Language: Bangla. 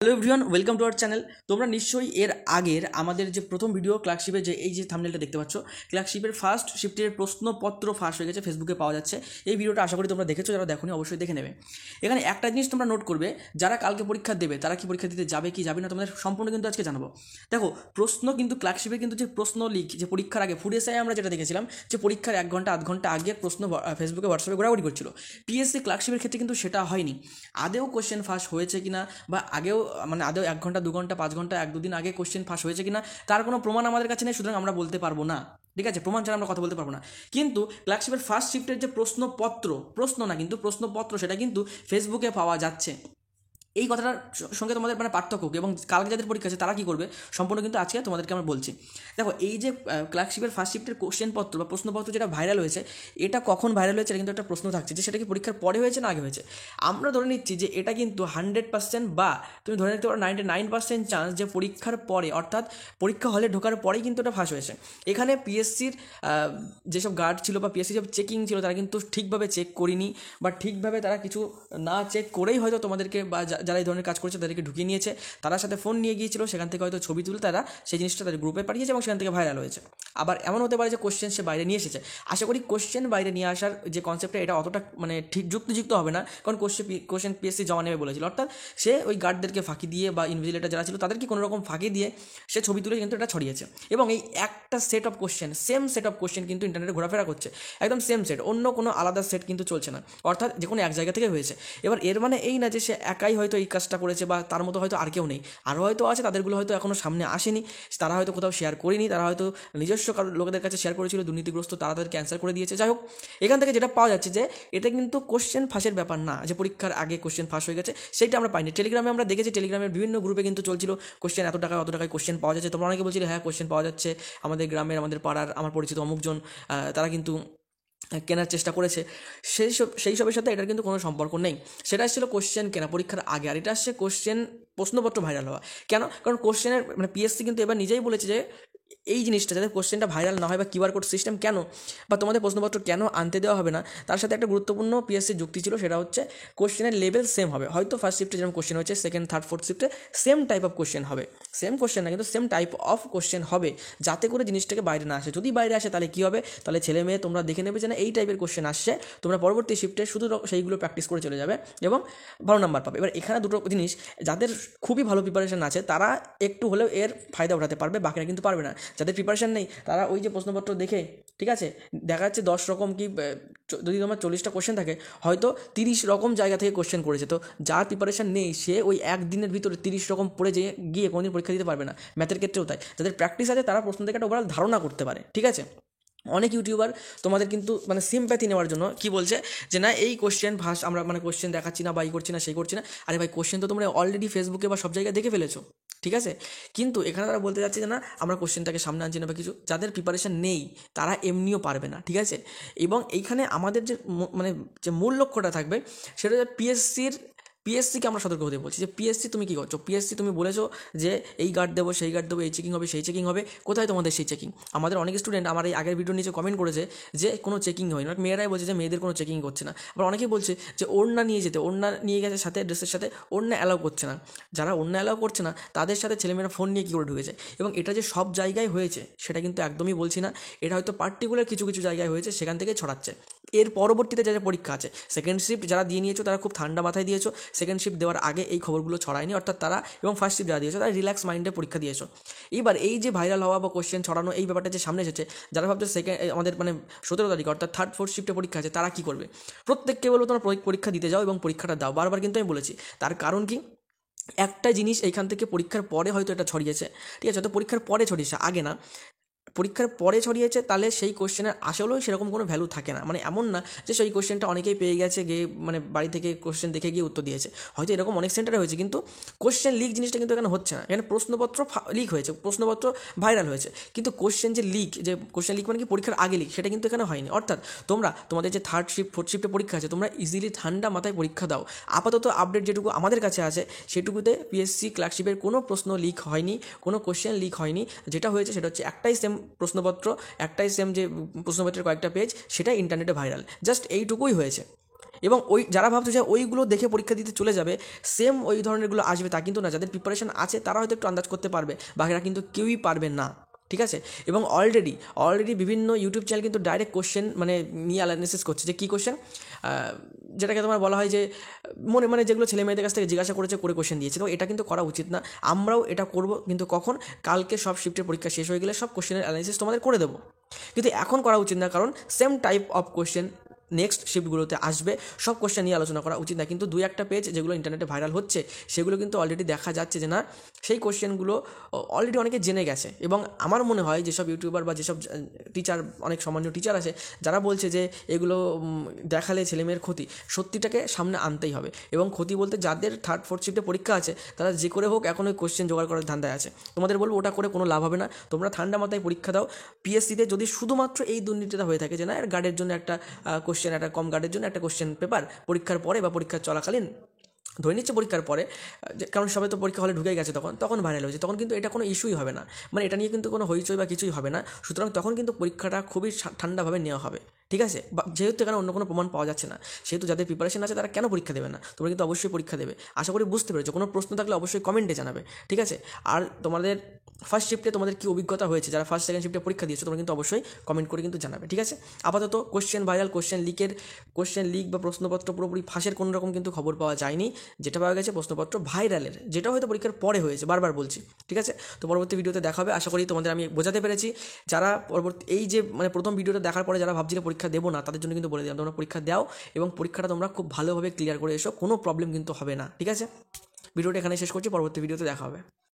Hello everyone, welcome to our channel. তোমরা নিশ্চয়ই এর আগের আমাদের যে প্রথম ভিডিও ক্লার্কশিপের যে এই যে থাম্বনেলটা দেখতে পাচ্ছ, ক্লার্কশিপের ফার্স্ট শিফটের প্রশ্নপত্র ফাঁস হয়ে গেছে, ফেসবুকে পাওয়া যাচ্ছে। এই ভিডিওটা আশা করি তোমরা দেখেছো, যারা দেখোনি অবশ্যই দেখে নেবে। এখানে একটা জিনিস তোমরা নোট করবে, যারা কালকে পরীক্ষা দেবে তারা কি পরীক্ষা দিতে যাবে কি যাবে না তোমাদের সম্পূর্ণ কিন্তু আজকে জানাবো। দেখো, প্রশ্ন কিন্তু ক্লার্কশিপের কিন্তু যে প্রশ্ন লিক, যে পরীক্ষার আগে ফুড এসআই আমরা যেটা দেখেছিলাম, যে পরীক্ষার 1 ঘন্টা আধ ঘন্টা আগে প্রশ্ন ফেসবুকে হোয়াটসঅ্যাপে ঘোরাঘুরি করছিল, পিএসসি ক্লার্কশিপের ক্ষেত্রে কিন্তু সেটা হয়নি। আদেও কোশ্চেন ফাঁস হয়েছে কিনা, বা আগেও মানে আদেও 1 ঘন্টা 2 ঘন্টা 5 ঘন্টা 1-2 দিন আগে কোশ্চেন ফাঁস হয়েছে কিনা তার কোনো প্রমাণ আমাদের কাছে নেই, সুতরাং আমরা বলতে পারবো না। ঠিক আছে, প্রমাণ ছাড়া আমরা কথা বলতে পারবো না। কিন্তু ক্লার্কশিপের ফার্স্ট শিফটের যে প্রশ্নপত্র, প্রশ্ন না কিন্তু প্রশ্নপত্র, সেটা কিন্তু ফেসবুকে পাওয়া যাচ্ছে। এই কথাটার সঙ্গে তোমাদের মানে পার্থক্য কি, এবং কালকে যাদের পরীক্ষা আছে তারা কী করবে, সম্পূর্ণ কিন্তু আজকে তোমাদেরকে আমরা বলছি। দেখো, এই যে ক্লার্কশিপের ফার্স্ট শিফটের কোশ্চেনপত্র বা প্রশ্নপত্র যেটা ভাইরাল হয়েছে, এটা কখন ভাইরাল হয়েছে এটা কিন্তু একটা প্রশ্ন থাকছে, যে সেটা কি পরীক্ষার পরে হয়েছে না আগে হয়েছে। আমরা ধরে নিচ্ছি যে এটা কিন্তু 100%, বা তুমি ধরে নিতে পারো 99% চান্স যে পরীক্ষার পরে, অর্থাৎ পরীক্ষা হলে ঢোকার পরেই কিন্তু এটা ফাঁস হয়েছে। এখানে পিএসসির যেসব গার্ড ছিল বা পিএসসি যেসব চেকিং ছিল, তারা কিন্তু ঠিকভাবে চেক করিনি, বা ঠিকভাবে তারা কিছু না চেক করেই হয়তো তোমাদেরকে বা যারা এই ধরনের কাজ করছে তাদেরকে ঢুকিয়ে নিয়েছে। তার সাথে ফোন নিয়ে গিয়েছিল, সেখান থেকে হয়তো ছবি তুলে তারা সেই জিনিসটা তাদের গ্রুপে পাঠিয়েছে এবং সেখান থেকে ভাইরাল হয়েছে। আবার এমন হতে পারে যে কোশ্চেন সে বাইরে নিয়ে এসেছে। আশা করি কোশ্চেন বাইরে নিয়ে আসার যে কনসেপ্টটা, এটা অতটা মানে ঠিক যুক্তিযুক্ত হবে না, কারণ কোশ্চেন পিএসসি জমা নেবে বলেছিল। অর্থাৎ সে ওই গার্ডদেরকে ফাঁকি দিয়ে বা ইনভিজিলেটর যারা ছিল তাদেরকে কোনো রকম ফাঁকি দিয়ে সে ছবি তুলে কিন্তু এটা ছড়িয়েছে। এবং এই একটা set of question, same set of question কিন্তু ইন্টারনেটে ঘোরাফেরা করছে, একদম সেম সেট, অন্য কোনো আলাদা সেট কিন্তু চলছে না, অর্থাৎ যে কোনো এক জায়গা থেকে হয়েছে। এবার এর মানে এই না যে সে একাই হয়তো এই কাজটা করেছে, বা তার মতো হয়তো আর কেউ নেই, আরও হয়তো আছে, তাদেরগুলো হয়তো এখনও সামনে আসেনি, তারা হয়তো কোথাও শেয়ার করেনি, তারা হয়তো নিজস্ব লোকেদের কাছে শেয়ার করেছিল, দুর্নীতিগ্রস্ত, তারা তাদের ক্যান্সেল করে দিয়েছে। যাই হোক, এখান থেকে যেটা পাওয়া যাচ্ছে যে এটা কিন্তু কোশ্চেন ফাঁসের ব্যাপার না, যে পরীক্ষার আগে কোশ্চেন ফাঁস হয়ে গেছে সেইটা আমরা পাইনি। টেলিগ্রামে আমরা দেখেছি, টেলিগ্রামের বিভিন্ন গ্রুপে কিন্তু চলছিল কোশ্চেন এত টাকা অত টাকায় কোশ্চেন পাওয়া যাচ্ছে। তোমরা অনেকে বলছিলে হ্যাঁ কোশ্চেন পাওয়া যাচ্ছে, আমাদের গ্রামের আমাদের পাড়ার আমার পরিচিত অমুকজন তারা কিন্তু কেনার চেষ্টা করেছে। সেই সবের সাথে এটার কিন্তু কোনো সম্পর্ক নেই। সেটা ছিল কোশ্চেন কেনা পরীক্ষার আগে, আর এটা আসছে প্রশ্নপত্র ভাইরাল হওয়া। কেন? কারণ কোশ্চেনের মানে পিএসসি কিন্তু এবার নিজেই বলেছে যে এই জিনিসটা যাতে কোশ্চেনটা ভাইরাল না হয়, বা কিউআর কোড সিস্টেম কেন, বা তোমাদের প্রশ্নপত্র কেন আনতে দেওয়া হবে না, তার সাথে একটা গুরুত্বপূর্ণ পিএসসির যুক্তি ছিল, সেটা হচ্ছে কোশ্চেনের লেভেল সেম হবে। হয়তো ফার্স্ট শিফটে যেরকম কোশ্চেন হচ্ছে, সেকেন্ড থার্ড ফোর্থ শিফটে সেম টাইপ অফ কোশ্চেন হবে, সেম কোশ্চেন না কিন্তু সেম টাইপ অফ কোশ্চেন হবে, যাতে করে জিনিসটাকে বাইরে না আসে। যদি বাইরে আসে তাহলে কী হবে, তাহলে ছেলে মেয়ে তোমরা দেখে নেবে যে না এই টাইপের কোশ্চেন আসছে, তোমরা পরবর্তী শিফটে শুধু সেইগুলো প্র্যাকটিস করে চলে যাবে এবং ভালো নাম্বার পাবে। এবার এখানে দুটো জিনিস, যাদের খুবই ভালো প্রিপারেশন আছে তারা একটু হলেও এর ফায়দা উঠাতে পারবে, বাকিরা কিন্তু পারবে না। যাদের প্রিপারেশন নেই তারা ওই যে প্রশ্নপত্র দেখে, ঠিক আছে, দেখা যাচ্ছে 10 রকম কি যদি তোমার 40টা কোশ্চেন থাকে, হয়তো 30 রকম জায়গা থেকে কোশ্চেন করেছে। তো যার প্রিপারেশন নেই সে ওই একদিনের ভিতরে 30 রকম পড়ে গিয়ে কোনোদিন পরীক্ষা দিতে পারবে না। ম্যাথের ক্ষেত্রেও তাই, যাদের প্র্যাকটিস আছে তারা প্রশ্ন থেকে একটা ওভারঅল ধারণা করতে পারে। ঠিক আছে, অনেক ইউটিউবার তোমাদের কিন্তু মানে সিম্প্যাথি নেওয়ার জন্য কি বলছে যে না এই কোশ্চেন ভাস আমরা মানে কোশ্চেন দেখাচ্ছি না বা এই করছি না সেই করছি না। আরে ভাই, কোশ্চেন তো তোমরা অলরেডি ফেসবুকে বা সব জায়গায় দেখে ফেলেছো, ঠিক আছে। কিন্তু এখানে তারা বলতে যাচ্ছে যে না আমরা কোশ্চেনটাকে সামনে আনছি না বা কিছু। যাদের প্রিপারেশন নেই তারা এমনিও পারবে না, ঠিক আছে। এবং এইখানে আমাদের যে মানে যে মূল লক্ষ্যটা থাকবে, সেটা হচ্ছে পিএসসিকে আমরা সতর্ক হতে বলছি যে পিএসসি তুমি কী করছো। পিএসসি তুমি বলেছো যে এই গার্ড দেবো সেই গার্ড দেবো, এই চেকিং হবে সেই চেকিং হবে, কোথায় তোমাদের সেই চেকিং? আমাদের অনেক স্টুডেন্ট আমার এই আগের ভিডিওর নিচে কমেন্ট করেছে যে কোনো চেকিং হয় না, মেয়েরাই বলছে যে মেয়েদের কোনো চেকিং করছে না। আবার অনেকেই বলছে যে ওড়না নিয়ে যেতে, ওড়না নিয়ে গেছে সাথে ড্রেসের সাথে, ওড়না অ্যালাউ করছে না। যারা ওড়না অ্যালাউ করছে না তাদের সাথে ছেলেমেয়েরা ফোন নিয়ে কী করে ঢুকেছে। এবং এটা যে সব জায়গায় হয়েছে সেটা কিন্তু একদমই বলছি না, এটা হয়তো পার্টিকুলার কিছু কিছু জায়গায় হয়েছে, সেখান থেকে ছড়াচ্ছে। এর পরবর্তীতে যারা পরীক্ষা আছে, সেকেন্ড শিফট যারা দিয়ে নিয়েছো তারা খুব ঠান্ডা মাথায় দিয়েছো, সেকেন্ড শিফট দেওয়ার আগে এই খবরগুলো ছড়ায়নি, অর্থাৎ তারা, এবং ফার্স্ট শিফট যারা দিয়েছো তারা রিল্যাক্স মাইন্ডে পরীক্ষা দিয়েছো। এইবার এই যে ভাইরাল হওয়া বা কোশ্চেন ছড়ানো এই ব্যাপারটা যে সামনে এসেছে, যারা ভাবছে আমাদের মানে 17 তারিখ অর্থাৎ থার্ড ফোর্থ শিফটে পরীক্ষা আছে, তারা কী করবে? প্রত্যেককে বলবো তোমরা পরীক্ষা দিতে যাও এবং পরীক্ষাটা দাও, বারবার কিন্তু আমি বলেছি। তার কারণ কি, একটা জিনিস এইখান থেকে পরীক্ষার পরে হয়তো এটা ছড়িয়েছে, ঠিক আছে, হয়তো পরীক্ষার পরে ছড়িয়েছে, আগে না, পরীক্ষার পরে ছড়িয়েছে, তাহলে সেই কোশ্চেনের আসলেও সেরকম কোনো ভ্যালু থাকে না। মানে এমন না যে সেই কোশ্চেনটা অনেকেই পেয়ে গেছে গিয়ে মানে বাড়ি থেকে কোশ্চেন দেখে গিয়ে উত্তর দিয়েছে, হয়তো এরকম অনেক সেন্টারে হয়েছে, কিন্তু কোশ্চেন লিক জিনিসটা কিন্তু এখানে হচ্ছে না। এখানে প্রশ্নপত্র লিক হয়েছে, প্রশ্নপত্র ভাইরাল হয়েছে, কিন্তু কোশ্চেন যে লিক, যে কোশ্চেন লিক মানে কি পরীক্ষার আগে লিক, সেটা কিন্তু এখানে হয়নি। অর্থাৎ তোমাদের যে থার্ড শিফট ফোর্থ শিফটে পরীক্ষা আছে, তোমরা ইজিলি ঠান্ডা মাথায় পরীক্ষা দাও। আপাতত আপডেট যেটুকু আমাদের কাছে আছে সেটুকুতে পিএসসি ক্লার্কশিপের কোনো প্রশ্ন লিক হয়নি, কোনো কোশ্চেন লিক হয়নি। যেটা হয়েছে সেটা হচ্ছে একটাই সেম প্রশ্নপত্র, একটাই সেম যে প্রশ্নপত্রের কয়েকটা পেজ, সেটা ইন্টারনেটে ভাইরাল, জাস্ট এইটুকুই হয়েছে। এবং ওই যারা ভাবছো যে ওইগুলো দেখে পরীক্ষা দিতে চলে যাবে, সেম ওই ধরনেরগুলো আসবে তা কিন্তু না। যাদের প্রিপারেশন আছে তারা হয়তো একটু আন্দাজ করতে পারবে, বাকিরা কিন্তু কেউই পারবে না, ঠিক আছে। এবং অলরেডি বিভিন্ন ইউটিউব চ্যানেল কিন্তু ডাইরেক্ট কোশ্চেন মানে নিয়ে অ্যানালিসিস করছে যে কী কোশ্চেন, যেটাকে তোমার বলা হয় যে মানে যেগুলো ছেলে মেয়েদের কাছ থেকে জিজ্ঞাসা করেছে করে কোশ্চেন দিয়েছে। তো এটা কিন্তু করা উচিত না। আমরাও এটা করব, কিন্তু কখন? কালকে সব শিফটের পরীক্ষা শেষ হয়ে গেলে সব কোশ্চেনের অ্যানালিসিস তোমাদের করে দেবো, কিন্তু এখন করা উচিত না, কারণ same type of question next শিফটগুলোতে আসবে। সব কোশ্চেন নিয়ে আলোচনা করা উচিত না, কিন্তু দুই একটা পেজ যেগুলো ইন্টারনেটে ভাইরাল হচ্ছে সেগুলো কিন্তু অলরেডি দেখা যাচ্ছে যে না, সেই কোশ্চেনগুলো অলরেডি অনেকে জেনে গেছে। এবং আমার মনে হয় যেসব ইউটিউবার বা যেসব টিচার, অনেক সামান্য টিচার আছে যারা বলছে যে এগুলো দেখালে ছেলেমেয়ের ক্ষতি, সত্যিটাকে সামনে আনতেই হবে। এবং ক্ষতি বলতে যাদের থার্ড ফোর্থ শিফটে পরীক্ষা আছে তারা যে করে হোক এখন ওই কোশ্চেন জোগাড় করার ধান্দায় আছে। তোমাদের বলবো ওটা করে কোনো লাভ হবে না, তোমরা ঠান্ডা মাথায় পরীক্ষা দাও। পিএসসিতে যদি শুধুমাত্র এই দুর্নীতিটা হয়ে থাকে যে না এর গার্ডের জন্য একটা কোশ্চেন, একটা কম গার্ডের জন্য একটা কোশ্চেন পেপার পরীক্ষার পরে বা পরীক্ষার চলাকালীন, ধরে নিচ্ছে পরীক্ষার পরে, কারণ সবাই তো পরীক্ষা হলে ঢুকে গেছে তখন ভাইরাল হয়েছে, তখন কিন্তু এটা কোনো ইস্যুই হবে না, মানে এটা নিয়ে কিন্তু কোনো হইচই বা কিছুই হবে না। সুতরাং তখন কিন্তু পরীক্ষাটা খুবই ঠান্ডাভাবে নেওয়া হবে, ঠিক আছে। যেহেতু এখানে অন্য কোনো প্রমাণ পাওয়া যাচ্ছে না, সেহেতু যাদের প্রিপারেশন আছে তারা কেন পরীক্ষা দেবে না? তোমরা কিন্তু অবশ্যই পরীক্ষা দেবে, আশা করি বুঝতে পেরেছো। কোনো প্রশ্ন থাকলে অবশ্যই কমেন্টে জানাবে, ঠিক আছে। আর তোমাদের ফার্স্ট শিফটে তোমাদের কী অভিজ্ঞতা হয়েছে, যারা ফার্স্ট সেকেন্ড শিফটে পরীক্ষা দিয়েছো, তোমরা কিন্তু অবশ্যই কমেন্ট করে কিন্তু জানাবে, ঠিক আছে। আপাতত কোশ্চেন ভাইরাল, কোশ্চেন লিক বা প্রশ্নপত্র পুরোপুরি ফাঁসের কোনো রকম কিন্তু খবর পাওয়া যায়নি। যেটা পাওয়া গেছে প্রশ্নপত্র ভাইরালের, যেটা হয়তো পরীক্ষার পরে হয়েছে, বারবার বলছি, ঠিক আছে। তো পরবর্তী ভিডিওতে দেখা হবে, আশা করি তোমাদের আমি বোঝাতে পেরেছি। যারা পরবর্তী এই যে মানে প্রথম ভিডিওটা দেখার পরে যারা ভাবছিলে পরীক্ষা দেবো না, তাদের জন্য কিন্তু বলে দিলাম তোমরা পরীক্ষা দাও এবং পরীক্ষাটা তোমরা খুব ভালোভাবে ক্লিয়ার করে এসো, কোনো প্রবলেম কিন্তু হবে না, ঠিক আছে। ভিডিওটা এখানে শেষ করছি, পরবর্তী ভিডিওতে দেখা হবে।